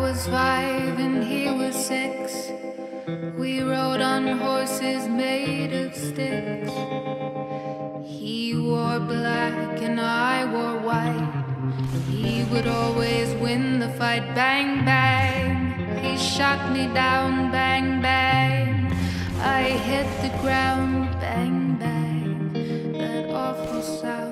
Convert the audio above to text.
was 5 and he was 6. We rode on horses made of sticks. He wore black and I wore white. He would always win the fight. Bang, bang, he shot me down. Bang, bang, I hit the ground. Bang, bang, that awful sound.